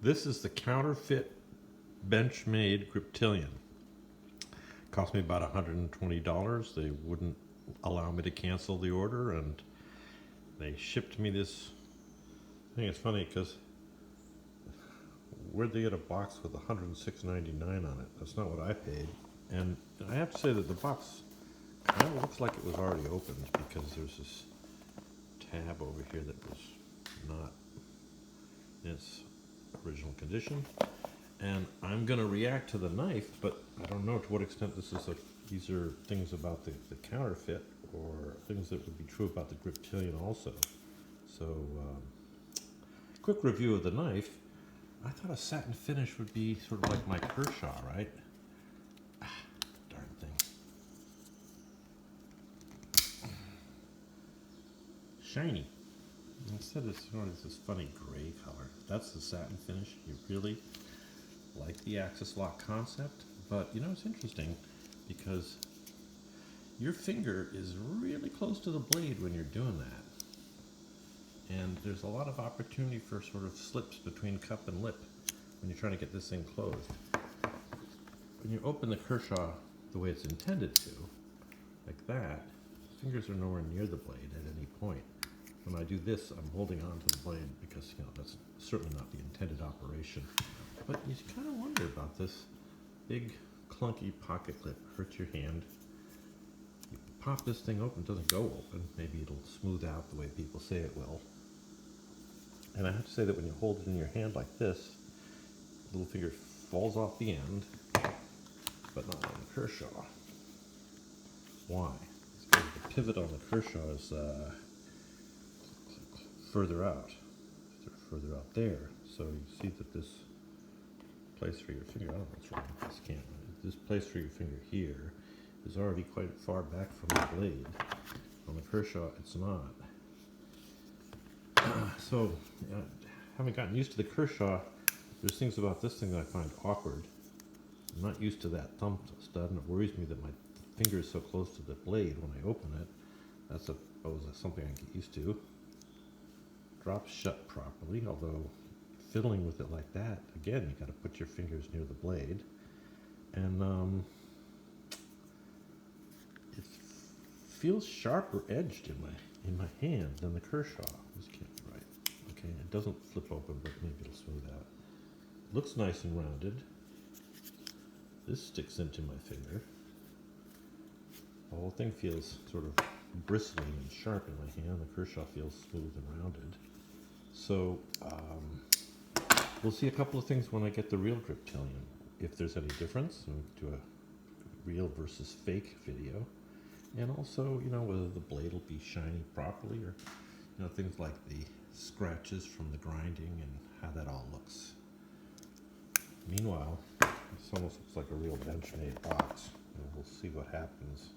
This is the counterfeit Benchmade Griptilian. Cost me about $120. They wouldn't allow me to cancel the order, and they shipped me this. I think it's funny because where'd they get a box with $106.99 on it? That's not what I paid. And I have to say that the box kind of looks like it was already opened, because there's this tab over here that was not in its original condition. And I'm going to react to the knife, but I don't know to what extent these are things about the counterfeit, or things that would be true about the Griptilian also. So, quick review of the knife. I thought a satin finish would be sort of like my Kershaw, right? Darn thing. Shiny. Instead it's this funny gray color. That's the satin finish. You really like the axis lock concept, but you know, it's interesting because your finger is really close to the blade when you're doing that. And there's a lot of opportunity for sort of slips between cup and lip when you're trying to get this thing closed. When you open the Kershaw the way it's intended to, like that, fingers are nowhere near the blade at any point. When I do this, I'm holding on to the blade because, you know, that's certainly not the intended operation. But you kind of wonder about this big clunky pocket clip. Hurts your hand. You pop this thing open, it doesn't go open. Maybe it'll smooth out the way people say it will. And I have to say that when you hold it in your hand like this, the little finger falls off the end, but not on the Kershaw. Why? It's because the pivot on the Kershaw is further out. Further out there. So you see that this place for your finger, I don't know what's wrong with this camera. This place for your finger here is already quite far back from the blade. On the Kershaw, it's not. So, having gotten used to the Kershaw, there's things about this thing that I find awkward. I'm not used to that thumb stud, and it worries me that my finger is so close to the blade when I open it. That's something I get used to. Drops shut properly, although fiddling with it like that, again, you got to put your fingers near the blade. And it feels sharper edged in my hand than the Kershaw. This can't be right. Okay, it doesn't flip open, but maybe it'll smooth out. Looks nice and rounded. This sticks into my finger. The whole thing feels sort of bristling and sharp in my hand. The Kershaw feels smooth and rounded. So we'll see a couple of things when I get the real Griptilian. If there's any difference, we'll do a real versus fake video. And also, you know, whether the blade will be shiny properly, or, you know, things like the scratches from the grinding and how that all looks. Meanwhile, this almost looks like a real Benchmade box, and we'll see what happens.